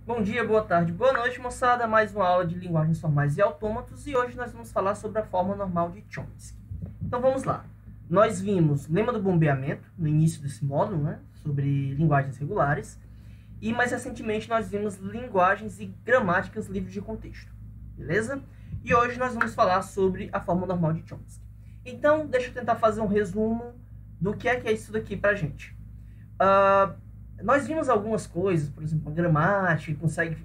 Bom dia, boa tarde, boa noite, moçada. Mais uma aula de linguagens formais e autômatos e hoje nós vamos falar sobre a forma normal de Chomsky. Então vamos lá. Nós vimos lema do bombeamento no início desse módulo, né, sobre linguagens regulares, e mais recentemente nós vimos linguagens e gramáticas livres de contexto, beleza? E hoje nós vamos falar sobre a forma normal de Chomsky. Então, deixa eu tentar fazer um resumo do que é isso daqui pra gente. Nós vimos algumas coisas, por exemplo, a gramática, que consegue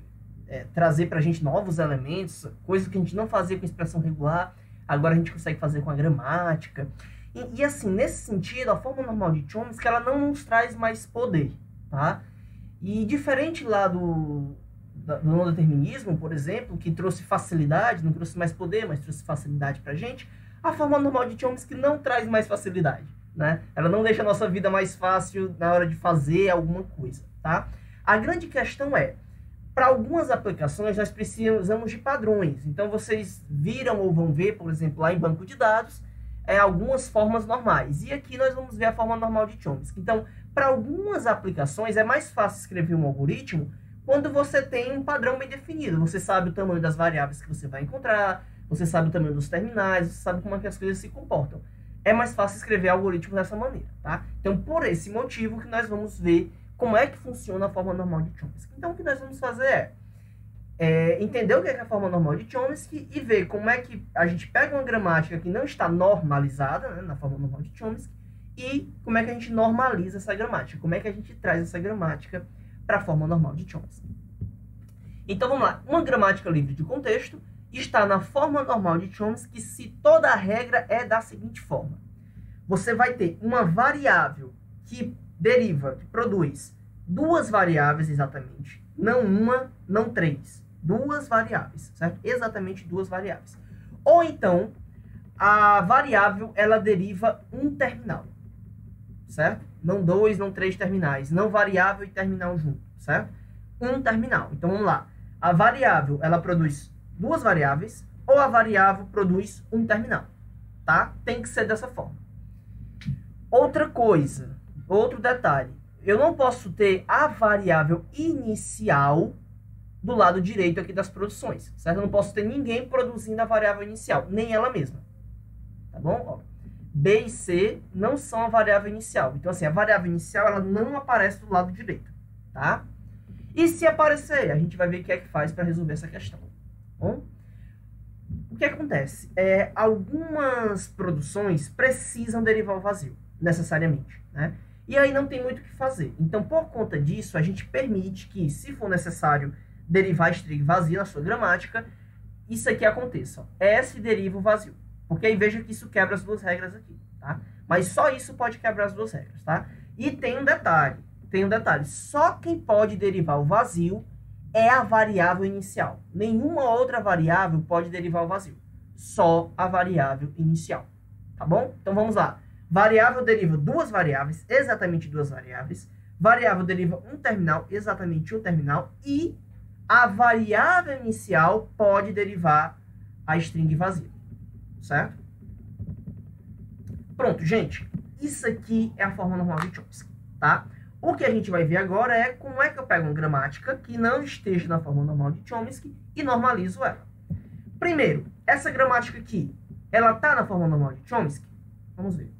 trazer para a gente novos elementos, coisas que a gente não fazia com expressão regular, agora a gente consegue fazer com a gramática. E assim, nesse sentido, a forma normal de Chomsky, ela não nos traz mais poder, tá? E diferente lá do não determinismo, por exemplo, que trouxe facilidade, não trouxe mais poder, mas trouxe facilidade para a gente, a forma normal de Chomsky não traz mais facilidade. Né? Ela não deixa a nossa vida mais fácil na hora de fazer alguma coisa, tá? A grande questão é, para algumas aplicações nós precisamos de padrões. Então vocês viram ou vão ver, por exemplo, lá em banco de dados, algumas formas normais. E aqui nós vamos ver a forma normal de Chomsky. Então, para algumas aplicações é mais fácil escrever um algoritmo quando você tem um padrão bem definido. Você sabe o tamanho das variáveis que você vai encontrar, você sabe o tamanho dos terminais, você sabe como é que as coisas se comportam. É mais fácil escrever algoritmos dessa maneira, tá? Então, por esse motivo que nós vamos ver como é que funciona a forma normal de Chomsky. Então, o que nós vamos fazer é entender o que é a forma normal de Chomsky e ver como é que a gente pega uma gramática que não está normalizada, né, na forma normal de Chomsky, e como é que a gente normaliza essa gramática, como é que a gente traz essa gramática para a forma normal de Chomsky. Então, vamos lá. Uma gramática livre de contexto está na forma normal de Chomsky se toda a regra é da seguinte forma. Você vai ter uma variável que produz duas variáveis exatamente, não uma, não três, duas variáveis, certo? Exatamente duas variáveis. Ou então, a variável, ela deriva um terminal, certo? Não dois, não três terminais, não variável e terminal junto, certo? Um terminal. Então, vamos lá. A variável, ela produz duas variáveis, ou a variável produz um terminal, tá? Tem que ser dessa forma. Outra coisa, outro detalhe, eu não posso ter a variável inicial do lado direito aqui das produções, certo? Eu não posso ter ninguém produzindo a variável inicial, nem ela mesma, tá bom? Ó, B e C não são a variável inicial, então assim, a variável inicial ela não aparece do lado direito, tá? E se aparecer, a gente vai ver o que é que faz para resolver essa questão. Bom, o que acontece? Algumas produções precisam derivar o vazio, necessariamente, né? E aí não tem muito o que fazer. Então, por conta disso, a gente permite que, se for necessário derivar a string vazia na sua gramática, isso aqui aconteça. S deriva o vazio. Porque aí veja que isso quebra as duas regras aqui, tá? Mas só isso pode quebrar as duas regras, tá? E tem um detalhe. Só quem pode derivar o vazio é a variável inicial. Nenhuma outra variável pode derivar o vazio. Só a variável inicial. Tá bom? Então vamos lá. Variável deriva duas variáveis, exatamente duas variáveis. Variável deriva um terminal, exatamente um terminal. E a variável inicial pode derivar a string vazia. Certo? Pronto, gente. Isso aqui é a forma normal de Chomsky, tá? O que a gente vai ver agora é como é que eu pego uma gramática que não esteja na forma normal de Chomsky e normalizo ela. Primeiro, essa gramática aqui, ela está na forma normal de Chomsky? Vamos ver.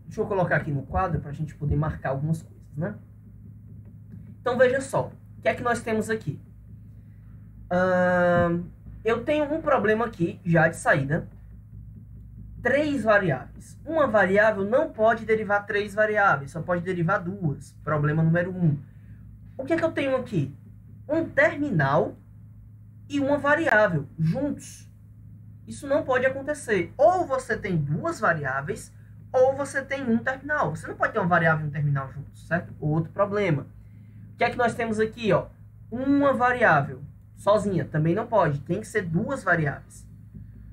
Deixa eu colocar aqui no quadro para a gente poder marcar algumas coisas, né? Então, veja só. O que é que nós temos aqui? Eu tenho um problema aqui, já de saída. Três variáveis. Uma variável não pode derivar três variáveis, só pode derivar duas. Problema número 1. O que é que eu tenho aqui? Um terminal e uma variável juntos. Isso não pode acontecer. Ou você tem duas variáveis, ou você tem um terminal. Você não pode ter uma variável e um terminal juntos, certo? Outro problema. O que é que nós temos aqui, ó? Uma variável sozinha também não pode. Tem que ser duas variáveis.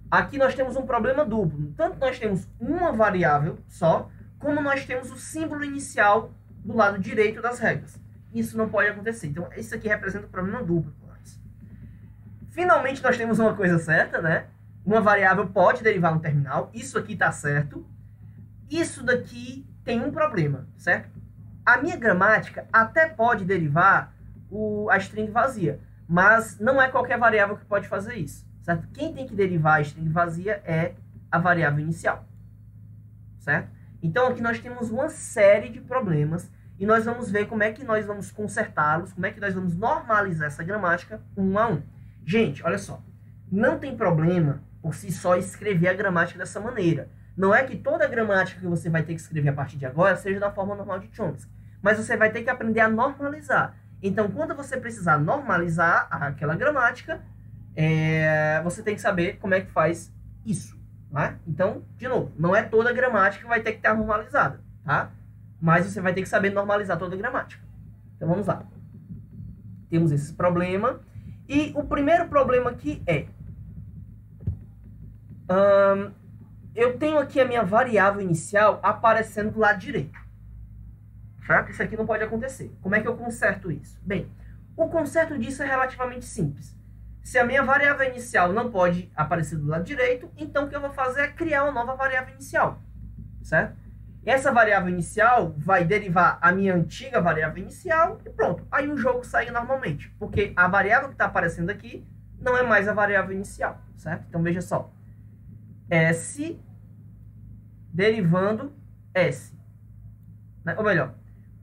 Aqui nós temos um problema duplo. Tanto nós temos uma variável só, como nós temos o símbolo inicial do lado direito das regras. Isso não pode acontecer. Então, isso aqui representa um problema duplo para nós. Finalmente, nós temos uma coisa certa, né? Uma variável pode derivar um terminal. Isso aqui está certo. Isso daqui tem um problema, certo? a minha gramática até pode derivar a string vazia, mas não é qualquer variável que pode fazer isso, certo? Quem tem que derivar a string vazia é a variável inicial, certo? Então, aqui nós temos uma série de problemas e nós vamos ver como é que nós vamos consertá-los, como é que nós vamos normalizar essa gramática um a um. Gente, olha só, não tem problema por si só escrever a gramática dessa maneira. Não é que toda a gramática que você vai ter que escrever a partir de agora seja da forma normal de Chomsky, mas você vai ter que aprender a normalizar. Então, quando você precisar normalizar aquela gramática, você tem que saber como é que faz isso. Né? Então, de novo, não é toda a gramática que vai ter que estar normalizada, tá? Mas você vai ter que saber normalizar toda a gramática. Então, vamos lá. Temos esse problema. E o primeiro problema aqui é... eu tenho aqui a minha variável inicial aparecendo do lado direito. Certo? Isso aqui não pode acontecer. Como é que eu conserto isso? Bem, o conserto disso é relativamente simples. Se a minha variável inicial não pode aparecer do lado direito, então o que eu vou fazer é criar uma nova variável inicial. Certo? Essa variável inicial vai derivar a minha antiga variável inicial e pronto. Aí o jogo segue normalmente. Porque a variável que está aparecendo aqui não é mais a variável inicial. Certo? Então veja só. S derivando S. Ou melhor,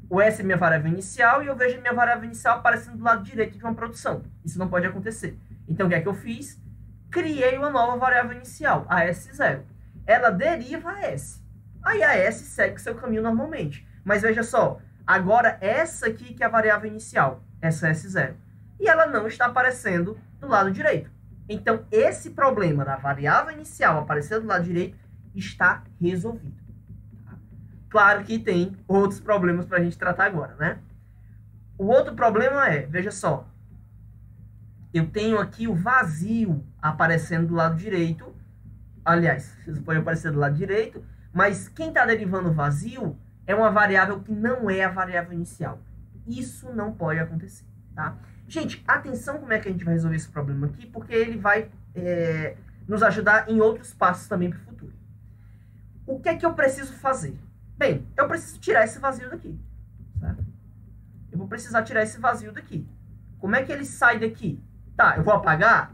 o S é minha variável inicial e eu vejo a minha variável inicial aparecendo do lado direito de uma produção. Isso não pode acontecer. Então, o que é que eu fiz? Criei uma nova variável inicial, a S0. Ela deriva a S. Aí a S segue seu caminho normalmente. Mas veja só, agora essa aqui que é a variável inicial, essa S0. E ela não está aparecendo do lado direito. Então, esse problema da variável inicial aparecendo do lado direito está resolvido. Claro que tem outros problemas para a gente tratar agora, né? O outro problema é, veja só, eu tenho aqui o vazio aparecendo do lado direito. Aliás, isso pode aparecer do lado direito, mas quem está derivando o vazio é uma variável que não é a variável inicial. Isso não pode acontecer, tá? Gente, atenção como é que a gente vai resolver esse problema aqui, porque ele vai nos ajudar em outros passos também para o futuro. O que é que eu preciso fazer? Bem, eu preciso tirar esse vazio daqui, certo? Eu vou precisar tirar esse vazio daqui. Como é que ele sai daqui? Tá, eu vou apagar?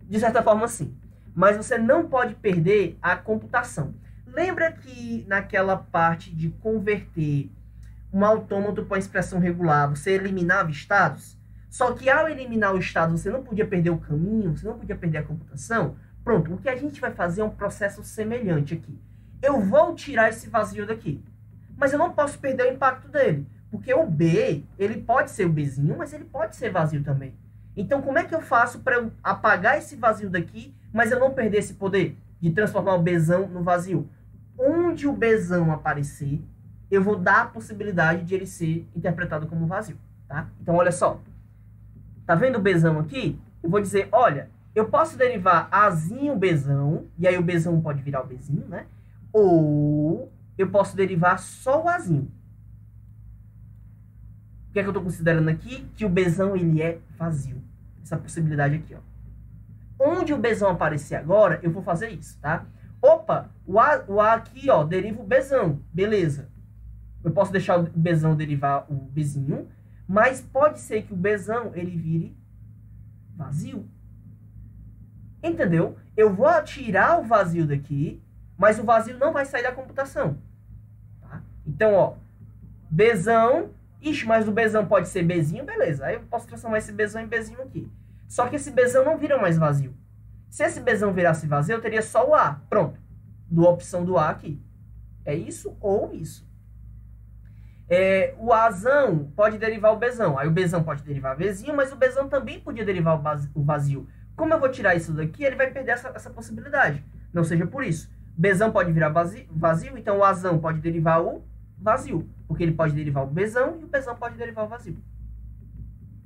De certa forma, sim. Mas você não pode perder a computação. Lembra que naquela parte de converter um autômato para uma expressão regular, você eliminava estados? Só que ao eliminar o estado, você não podia perder o caminho, você não podia perder a computação? Pronto, o que a gente vai fazer é um processo semelhante aqui. Eu vou tirar esse vazio daqui. Mas eu não posso perder o impacto dele. Porque o B, ele pode ser o Bzinho, mas ele pode ser vazio também. Então, como é que eu faço para eu apagar esse vazio daqui, mas eu não perder esse poder de transformar o Bzão no vazio? Onde o Bzão aparecer, eu vou dar a possibilidade de ele ser interpretado como vazio. Tá? Então, olha só. Tá vendo o Bzão aqui? Eu vou dizer, olha, eu posso derivar Azinho Bzão, e aí o Bzão pode virar o Bzinho, né? Ou eu posso derivar só o Azinho. O que é que eu estou considerando aqui? Que o Bzão ele é vazio. Essa possibilidade aqui, ó. Onde o Bzão aparecer agora, eu vou fazer isso, tá? Opa, o A aqui, ó, deriva o Bzão. Beleza. Eu posso deixar o Bzão derivar o Bzinho, mas pode ser que o Bzão ele vire vazio. Entendeu? Eu vou tirar o vazio daqui, mas o vazio não vai sair da computação. Tá? Então, ó, Bzão... Ixi, mas o Bzão pode ser Bzinho, beleza. Aí eu posso transformar esse Bzão em Bzinho aqui. Só que esse Bzão não vira mais vazio. Se esse Bzão virasse vazio, eu teria só o A. Pronto. A opção do A aqui. É isso ou isso. O Azão pode derivar o Bzão. Aí o Bzão pode derivar o Bzinho, mas o Bzão também podia derivar o vazio. Como eu vou tirar isso daqui, ele vai perder essa possibilidade. Não seja por isso. Bzão pode virar vazio, então o Azão pode derivar o vazio. Porque ele pode derivar o Bzão e o Bzão pode derivar o vazio.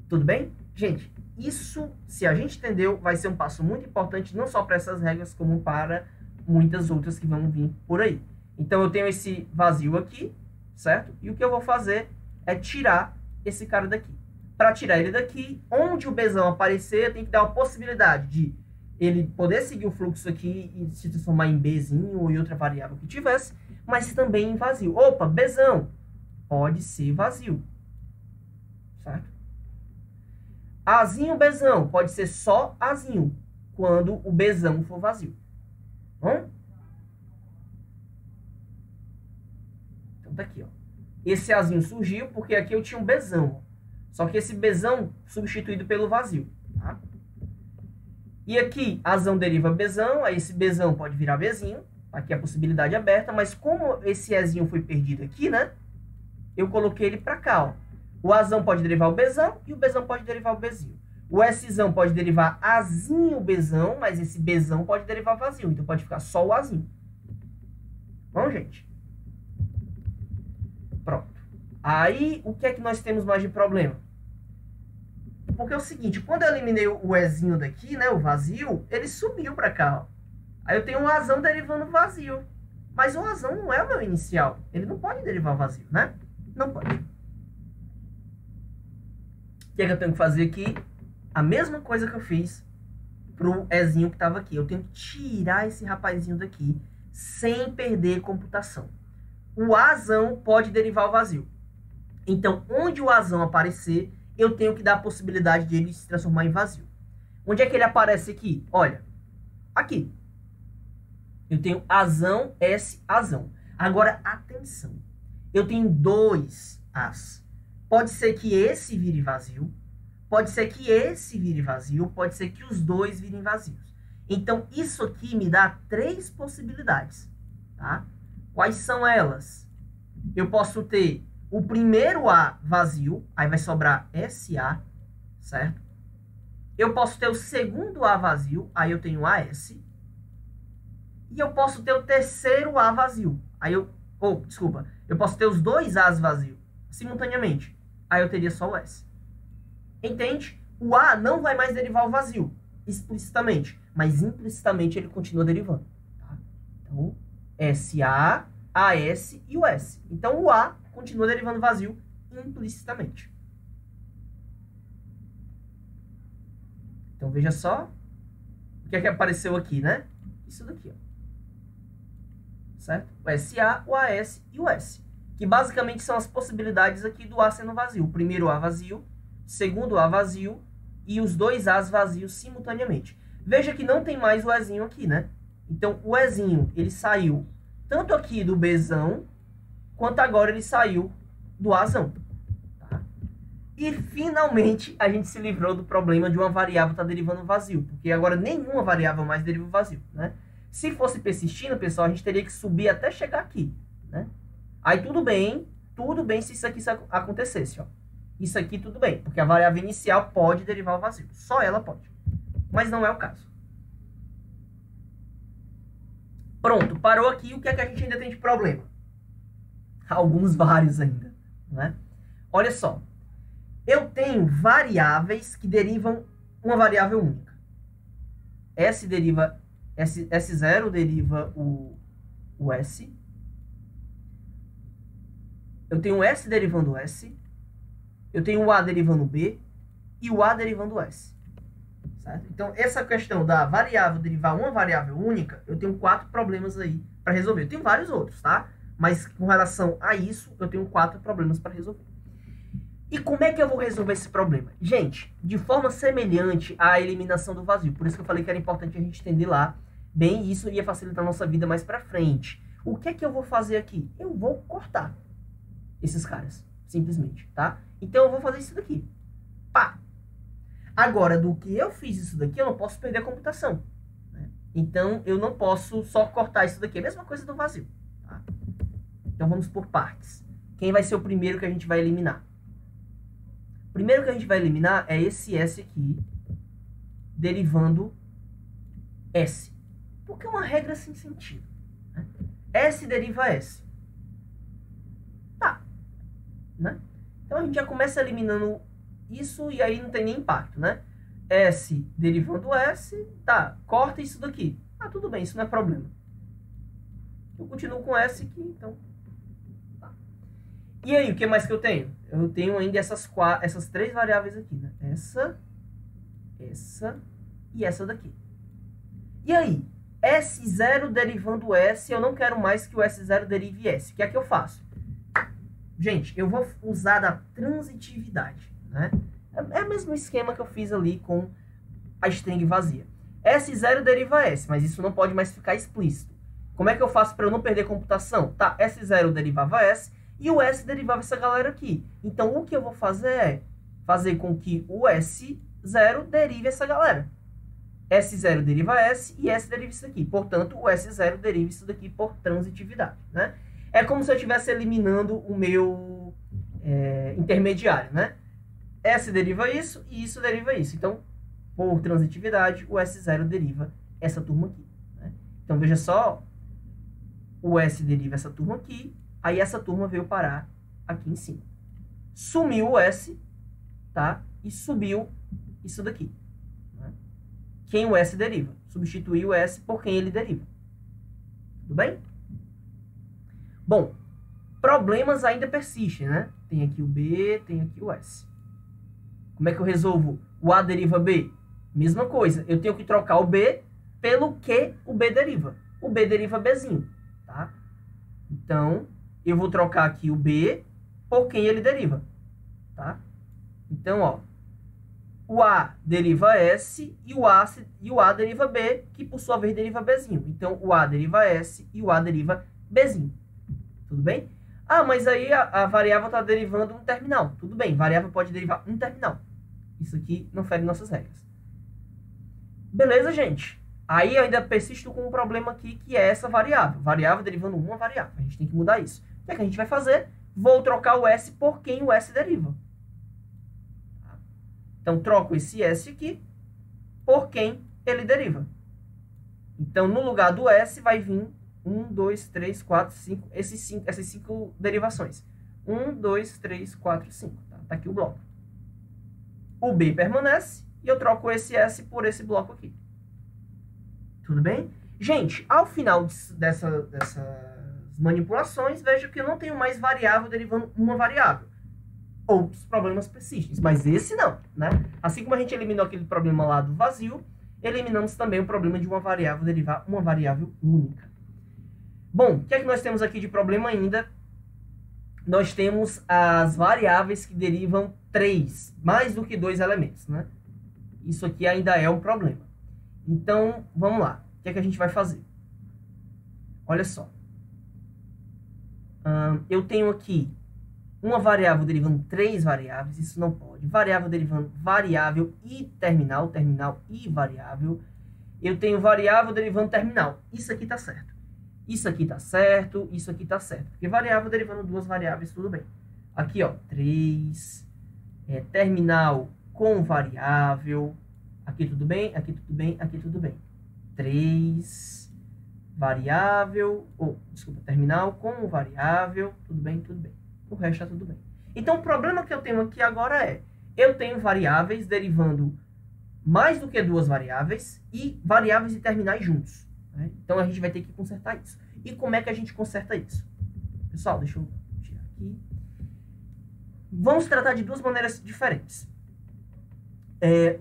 Tudo bem? Gente, isso, se a gente entendeu, vai ser um passo muito importante, não só para essas regras, como para muitas outras que vão vir por aí. Então, eu tenho esse vazio aqui, certo? E o que eu vou fazer é tirar esse cara daqui. Para tirar ele daqui, onde o Bzão aparecer, eu tenho que dar a possibilidade de ele poder seguir o fluxo aqui e se transformar em Bzinho ou em outra variável que tivesse, mas também em vazio. Opa, Bzão! pode ser vazio. Certo? Azinho, Bzão, pode ser só Azinho, quando o Bzão for vazio. Bom? Então tá aqui, ó. Esse Azinho surgiu porque aqui eu tinha um Bzão. Só que esse Bzão substituído pelo vazio. Tá? E aqui, Azão deriva Bzão, aí esse Bzão pode virar Bzinho. Aqui é a possibilidade aberta, mas como esse Ezinho foi perdido aqui, né? Eu coloquei ele pra cá, ó. O Azão pode derivar o Bzão e o Bzão pode derivar o Bzinho. O Szão pode derivar Azinho Bzão, mas esse Bzão pode derivar vazio. Então pode ficar só o Azinho. Bom, gente? Pronto. Aí, o que é que nós temos mais de problema? Porque é o seguinte, quando eu eliminei o Ezinho daqui, né, o vazio, ele subiu pra cá, ó. Aí eu tenho um Azão derivando vazio. Mas o Azão não é o meu inicial. Ele não pode derivar vazio, né? Não pode. O que é que eu tenho que fazer aqui? A mesma coisa que eu fiz pro Ezinho que estava aqui. Eu tenho que tirar esse rapazinho daqui sem perder computação. O Azão pode derivar o vazio. Então, onde o Azão aparecer, eu tenho que dar a possibilidade de ele se transformar em vazio. Onde é que ele aparece aqui? Olha, aqui. Eu tenho Azão, S, Azão. Agora, atenção. Eu tenho dois As. Pode ser que esse vire vazio. Pode ser que esse vire vazio. Pode ser que os dois virem vazios. Então, isso aqui me dá três possibilidades. Tá? Quais são elas? Eu posso ter o primeiro A vazio. Aí vai sobrar SA. Certo? Eu posso ter o segundo A vazio. Aí eu tenho AS. E eu posso ter o terceiro A vazio. Aí eu... desculpa. Eu posso ter os dois As vazios simultaneamente. Aí eu teria só o S. Entende? O A não vai mais derivar o vazio explicitamente. Mas implicitamente ele continua derivando. Tá? Então, SA, AS e o S. Então o A continua derivando vazio implicitamente. Então veja só. O que é que apareceu aqui, né? Isso daqui, ó. Certo? O SA, o AS e o S. Que basicamente são as possibilidades aqui do A sendo vazio. O primeiro A vazio, segundo A vazio e os dois As vazios simultaneamente. Veja que não tem mais o Ezinho aqui, né? Então, o Ezinho, ele saiu tanto aqui do Bzão, quanto agora ele saiu do Azão. Tá? E, finalmente, a gente se livrou do problema de uma variável estar derivando vazio. Porque agora nenhuma variável mais deriva vazio, né? Se fosse persistindo, pessoal, a gente teria que subir até chegar aqui, né? Aí tudo bem se isso aqui acontecesse, ó. Isso aqui tudo bem, porque a variável inicial pode derivar o vazio. Só ela pode. Mas não é o caso. Pronto, parou aqui. O que é que a gente ainda tem de problema? Alguns vários ainda, né? Olha só. Eu tenho variáveis que derivam uma variável única. S0 deriva o S. Eu tenho o S derivando o S. Eu tenho o A derivando o B. E o A derivando o S. Certo? Então, essa questão da variável derivar uma variável única, eu tenho 4 problemas aí para resolver. Eu tenho vários outros, tá? Mas com relação a isso, eu tenho 4 problemas para resolver. E como é que eu vou resolver esse problema? Gente, de forma semelhante à eliminação do vazio. Por isso que eu falei que era importante a gente entender lá bem isso, ia facilitar a nossa vida mais para frente. O que é que eu vou fazer aqui? Eu vou cortar esses caras, simplesmente, tá? Então, eu vou fazer isso daqui. Pá! Agora, do que eu fiz isso daqui, eu não posso perder a computação. Né? Então, eu não posso só cortar isso daqui. É a mesma coisa do vazio. Tá? Então, vamos por partes. Quem vai ser o primeiro que a gente vai eliminar? O primeiro que a gente vai eliminar é esse S aqui, derivando S. Porque é uma regra sem sentido. Né? S deriva S. Tá. Né? Então, a gente já começa eliminando isso e aí não tem nem impacto, né? S derivando S, tá, corta isso daqui. Ah, tudo bem, isso não é problema. Eu continuo com S aqui, então... Tá. E aí, o que mais que eu tenho? Eu tenho ainda essas 3 variáveis aqui, né? Essa e essa daqui. E aí, S0 derivando S, eu não quero mais que o S0 derive S. O que é que eu faço? Gente, eu vou usar da transitividade, né? É o mesmo esquema que eu fiz ali com a string vazia. S0 deriva S, mas isso não pode mais ficar explícito. Como é que eu faço para eu não perder computação? Tá, S0 derivava S e o S derivava essa galera aqui. Então, o que eu vou fazer é fazer com que o S0 derive essa galera. S0 deriva S e S deriva isso aqui. Portanto, o S0 deriva isso daqui por transitividade, né? É como se eu estivesse eliminando o meu intermediário, né? S deriva isso e isso deriva isso. Então, por transitividade, o S0 deriva essa turma aqui, né? Então, veja só, o S deriva essa turma aqui, aí essa turma veio parar aqui em cima. Sumiu o S, tá? E subiu isso daqui, né? Quem o S deriva? Substituir o S por quem ele deriva. Tudo bem? Bom, problemas ainda persistem, né? Tem aqui o B, tem aqui o S. Como é que eu resolvo? O A deriva B? Mesma coisa. Eu tenho que trocar o B pelo que o B deriva. O B deriva Bzinho, tá? Então, eu vou trocar aqui o B por quem ele deriva, tá? Então, ó, o A deriva S e o A deriva B, que por sua vez deriva Bzinho. Então, o A deriva S e o A deriva Bzinho. Tudo bem? Ah, mas aí a variável está derivando um terminal. Tudo bem, variável pode derivar um terminal. Isso aqui não fere nossas regras. Beleza, gente? Aí eu ainda persisto com um problema aqui, que é essa variável. Variável derivando uma variável. A gente tem que mudar isso. O que é que a gente vai fazer? Vou trocar o S por quem o S deriva. Então, troco esse S aqui por quem ele deriva. Então, no lugar do S vai vir 1, 2, 3, 4, 5, essas 5 derivações. 1, 2, 3, 4, 5. Tá aqui o bloco. O B permanece e eu troco esse S por esse bloco aqui. Tudo bem? Gente, ao final dessas manipulações, vejo que eu não tenho mais variável derivando uma variável. Outros problemas persistem, mas esse não, né? Assim como a gente eliminou aquele problema lá do vazio, eliminamos também o problema de uma variável derivar uma variável única. Bom, o que é que nós temos aqui de problema ainda? Nós temos as variáveis que derivam 3, mais do que 2 elementos, né? Isso aqui ainda é um problema. Então, vamos lá. O que é que a gente vai fazer? Olha só. Eu tenho aqui uma variável derivando 3 variáveis, isso não pode. Variável derivando variável e terminal, terminal e variável. Eu tenho variável derivando terminal. Isso aqui está certo. Isso aqui está certo, isso aqui está certo. Porque variável derivando 2 variáveis, tudo bem. Aqui, ó, 3, terminal com variável. Aqui tudo bem, aqui tudo bem, aqui tudo bem. 3, variável, desculpa, terminal com variável, tudo bem, tudo bem. O resto está tudo bem. Então, o problema que eu tenho aqui agora é, eu tenho variáveis derivando mais do que 2 variáveis e variáveis e terminais juntos, né? Então, a gente vai ter que consertar isso. E como é que a gente conserta isso? Pessoal, deixa eu tirar aqui. Vamos tratar de 2 maneiras diferentes.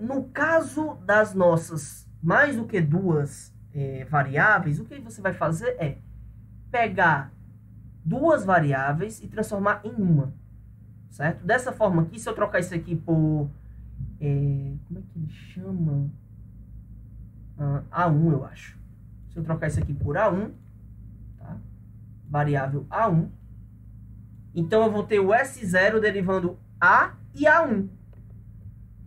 No caso das nossas mais do que 2 variáveis, o que você vai fazer é pegar 2 variáveis e transformar em uma, certo? Dessa forma aqui, se eu trocar isso aqui por... como é que ele chama? A1, eu acho. Se eu trocar isso aqui por A1, tá? Variável A1. Então, eu vou ter o S0 derivando A e A1.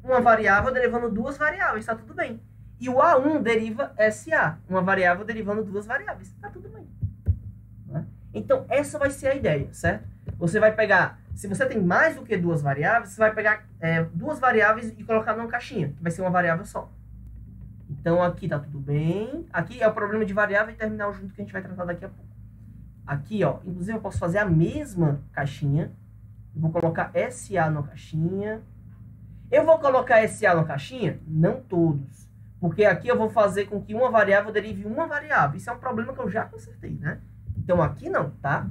Uma variável derivando 2 variáveis, tá tudo bem. E o A1 deriva SA, uma variável derivando 2 variáveis, tá tudo bem. Né? Então, essa vai ser a ideia, certo? Você vai pegar, se você tem mais do que 2 variáveis, você vai pegar 2 variáveis e colocar numa caixinha, que vai ser uma variável só. Então, aqui tá tudo bem. Aqui é o problema de variável e terminal junto que a gente vai tratar daqui a pouco. Aqui, ó, inclusive eu posso fazer a mesma caixinha. Eu vou colocar SA na caixinha. Eu vou colocar SA na caixinha? Não todos. Porque aqui eu vou fazer com que uma variável derive uma variável. Isso é um problema que eu já consertei, né? Então, aqui não, tá?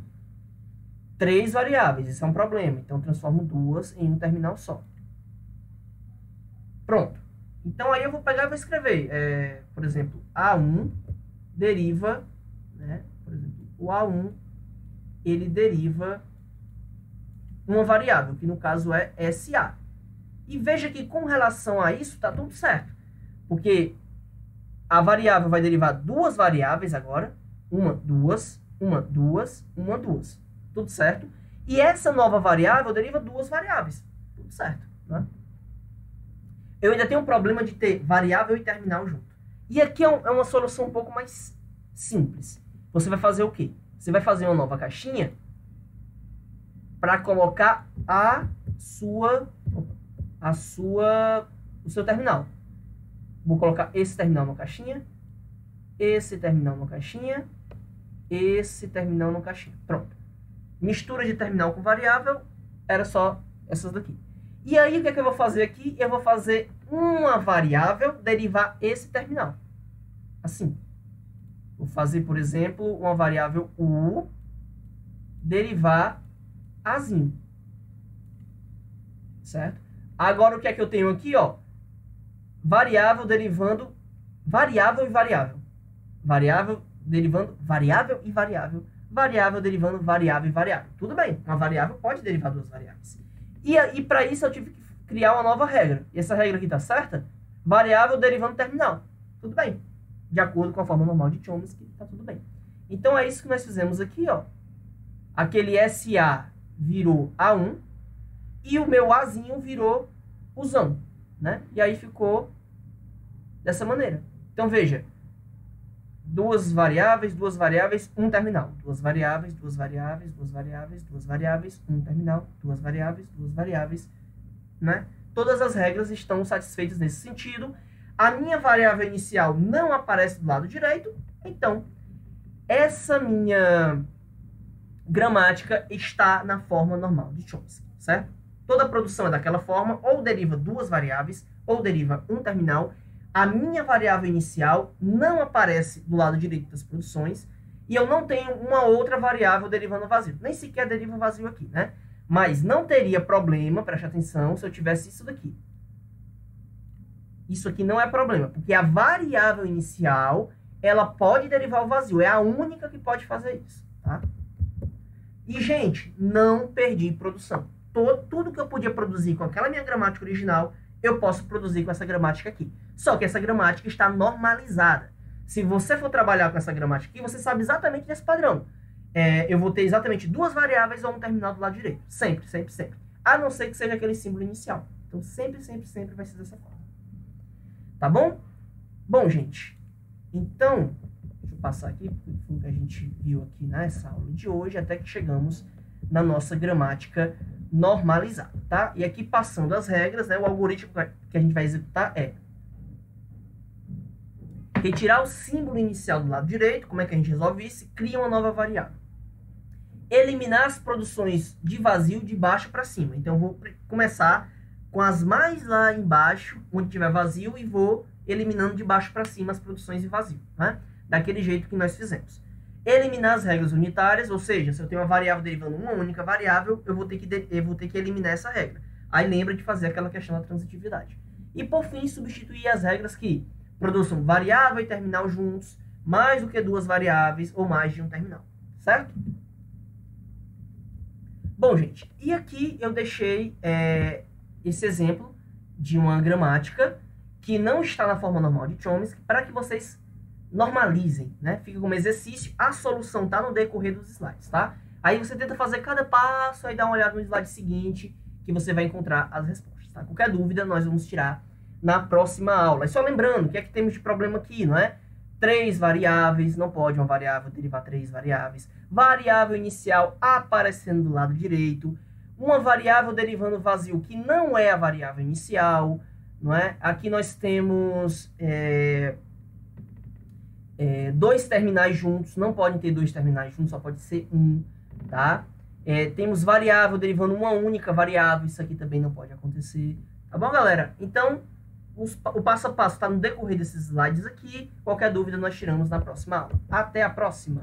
3 variáveis, isso é um problema. Então, eu transformo 2 em um terminal só. Pronto. Então, aí eu vou pegar e vou escrever. Por exemplo, A1 deriva, né? Por exemplo, o A1, ele deriva uma variável, que no caso é SA. E veja que com relação a isso está tudo certo, porque a variável vai derivar duas variáveis agora, uma, duas, tudo certo? E essa nova variável deriva duas variáveis, tudo certo, né? Eu ainda tenho um problema de ter variável e terminal junto. E aqui é uma solução um pouco mais simples. Você vai fazer o quê? Você vai fazer uma nova caixinha para colocar o seu terminal. Vou colocar esse terminal na caixinha, esse terminal na caixinha, esse terminal na caixinha. Pronto. Mistura de terminal com variável era só essas daqui. E aí, o que é que eu vou fazer aqui? Eu vou fazer uma variável derivar esse terminal. Assim. Vou fazer, por exemplo, uma variável U derivar Azinho. Certo? Agora, o que é que eu tenho aqui, ó? Variável derivando variável e variável. Variável derivando variável e variável. Variável derivando variável e variável. Tudo bem, uma variável pode derivar duas variáveis. E para isso eu tive que criar uma nova regra. E essa regra aqui está certa? Variável derivando terminal. Tudo bem. De acordo com a forma normal de Chomsky, está tudo bem. Então é isso que nós fizemos aqui, ó. Aquele SA virou A1 e o meu Azinho virou Uzão, né? E aí ficou dessa maneira. Então veja, duas variáveis, um terminal. Duas variáveis, um terminal. Duas variáveis, né? Todas as regras estão satisfeitas nesse sentido. A minha variável inicial não aparece do lado direito, então essa minha gramática está na forma normal de Chomsky, certo? Toda a produção é daquela forma, ou deriva duas variáveis, ou deriva um terminal. A minha variável inicial não aparece do lado direito das produções, e eu não tenho uma outra variável derivando vazio. Nem sequer deriva vazio aqui, né? Mas não teria problema, preste atenção, se eu tivesse isso daqui. Isso aqui não é problema, porque a variável inicial, ela pode derivar o vazio. É a única que pode fazer isso, tá? E, gente, não perdi produção. Tudo que eu podia produzir com aquela minha gramática original, eu posso produzir com essa gramática aqui. Só que essa gramática está normalizada. Se você for trabalhar com essa gramática aqui, você sabe exatamente desse padrão. Eu vou ter exatamente duas variáveis ou um terminal do lado direito. Sempre, sempre, sempre. A não ser que seja aquele símbolo inicial. Então, sempre, sempre, sempre vai ser dessa forma. Tá bom? Bom, gente, então, deixa eu passar aqui o que a gente viu aqui nessa aula de hoje, até que chegamos na nossa gramática normalizada, tá? E aqui, passando as regras, né, o algoritmo que a gente vai executar é retirar o símbolo inicial do lado direito. Como é que a gente resolve isso? Cria uma nova variável. Eliminar as produções de vazio de baixo para cima. Então, eu vou começar com as mais lá embaixo, onde tiver vazio, e vou eliminando de baixo para cima as produções de vazio, né? Daquele jeito que nós fizemos. Eliminar as regras unitárias, ou seja, se eu tenho uma variável derivando uma única variável, eu vou ter que eliminar essa regra. Aí lembra de fazer aquela questão da transitividade. E por fim, substituir as regras que produzam variável e terminal juntos, mais do que duas variáveis ou mais de um terminal, certo? Bom, gente, e aqui eu deixei esse exemplo de uma gramática que não está na forma normal de Chomsky, para que vocês normalizem, né? Fica como exercício, a solução está no decorrer dos slides, tá? Aí você tenta fazer cada passo, aí dá uma olhada no slide seguinte, que você vai encontrar as respostas, tá? Qualquer dúvida, nós vamos tirar na próxima aula. E só lembrando, o que é que temos de problema aqui, não é? 3 variáveis, não pode uma variável derivar 3 variáveis. Variável inicial aparecendo do lado direito. Uma variável derivando vazio que não é a variável inicial, não é? Aqui nós temos dois terminais juntos, não podem ter dois terminais juntos, só pode ser um, tá? Temos variável derivando uma única variável, isso aqui também não pode acontecer, tá bom, galera? Então, o passo a passo está no decorrer desses slides aqui, qualquer dúvida nós tiramos na próxima aula. Até a próxima!